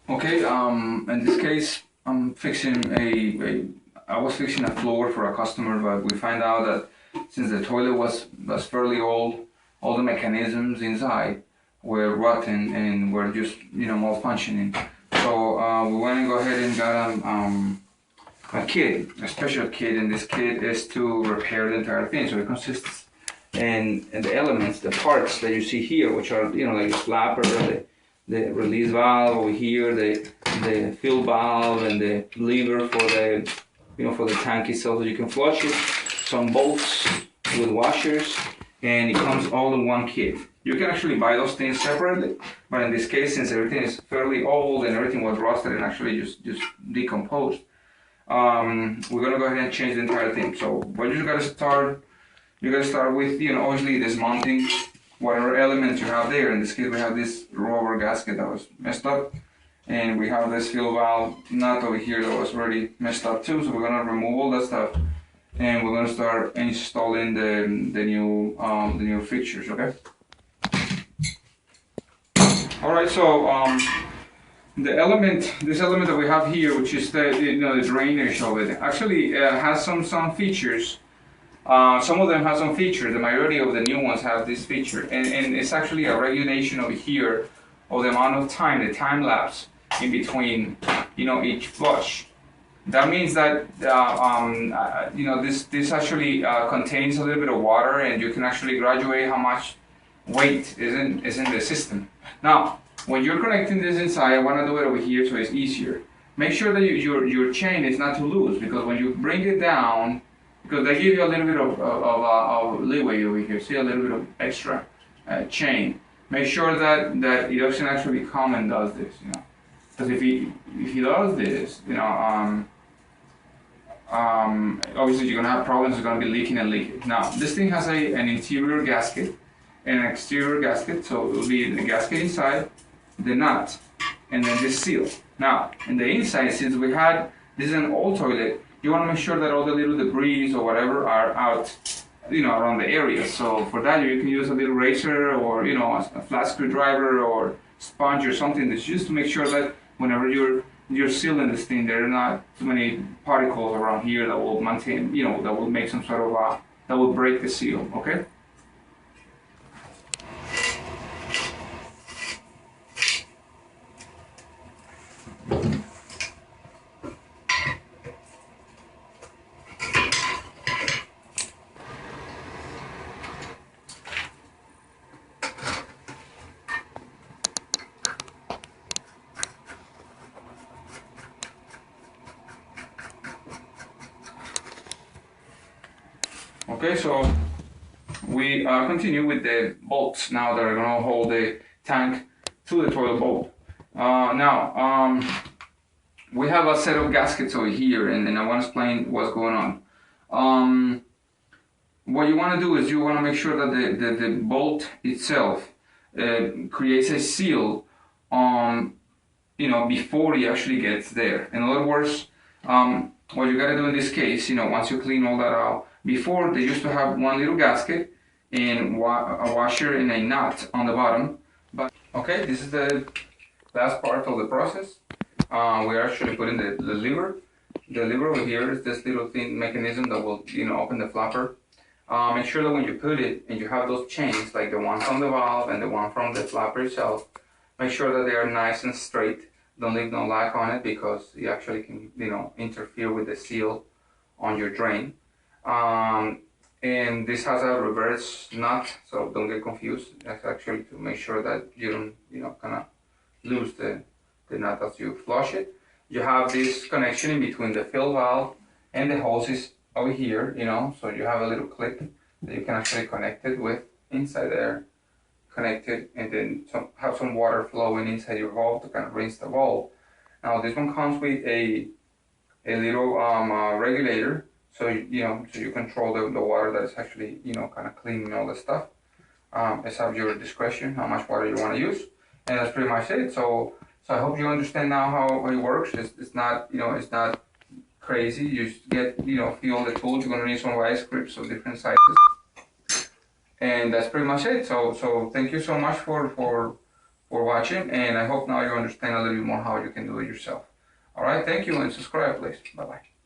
Okay, in this case, I was fixing a floor for a customer, but we find out that since the toilet was fairly old, all the mechanisms inside were rotten and were just, malfunctioning. So we went and go ahead and got a kit, a special kit, and this kit is to repair the entire thing. So it consists and the elements, the parts that you see here, which are, like the flapper, the release valve over here, the fill valve, and the lever for the tank itself, so you can flush it. Some bolts with washers, and it comes all in one kit. You can actually buy those things separately, but in this case, since everything is fairly old and everything was rusted and actually just decomposed, we're gonna go ahead and change the entire thing. So what you gotta start with, obviously dismounting whatever elements you have there. In this case, we have this rubber gasket that was messed up, and we have this fill valve nut over here that was already messed up too. So we're gonna remove all that stuff, and we're gonna start installing the new fixtures. Okay. All right. So this element that we have here, which is the drainage of it, actually has some features. Some of them have some features. The majority of the new ones have this feature, and it's actually a regulation over here of the amount of time, the time lapse in between, each flush. That means that this actually contains a little bit of water, and you can actually graduate how much weight is in the system. Now, when you're connecting this inside, I want to do it over here so it's easier. Make sure that your chain is not too loose, because when you bring it down, because they give you a little bit of leeway over here, see, a little bit of extra chain. Make sure that it doesn't actually come and does this, because if he does this, obviously you're gonna have problems. It's gonna be leaking and leaking. Now this thing has an interior gasket and an exterior gasket, so it will be the gasket inside, the nut, and then this seal. Now in the inside, since this is an old toilet, you want to make sure that all the little debris or whatever are out, around the area. So for that, you can use a little razor or, a flat screwdriver or sponge or something that's just to make sure that whenever you're sealing this thing, there are not too many particles around here that will maintain, that will make some sort of, that will break the seal, okay? Okay, so we continue with the bolts now that are going to hold the tank to the toilet bowl. Now, we have a set of gaskets over here, and I want to explain what's going on. What you want to do is you want to make sure that the bolt itself creates a seal before it actually gets there. In other words, what you got to do in this case, once you clean all that out, before they used to have one little gasket and a washer and a nut on the bottom. But okay, this is the last part of the process. We're actually putting the lever. The lever over here is this little thin mechanism that will open the flapper. Make sure that when you put it and you have those chains, like the one from the valve and the one from the flapper itself, make sure that they are nice and straight. Don't leave no lack on it, because it actually can interfere with the seal on your drain. And this has a reverse nut, so don't get confused. That's actually to make sure that you don't kind of lose the nut as you flush it. You have this connection in between the fill valve and the hoses over here, so you have a little clip that you can actually connect it with inside there, connected, and then have some water flowing inside your valve to kind of rinse the valve. Now this one comes with a little regulator. So you control the water that is actually kind of cleaning all the stuff. It's at your discretion how much water you want to use, and that's pretty much it. So I hope you understand now how it works. It's not it's not crazy. You just get feel the tools. You're gonna need some vice grips of different sizes, and that's pretty much it. So thank you so much for for watching, and I hope now you understand a little bit more how you can do it yourself. All right, thank you, and subscribe, please. Bye-bye.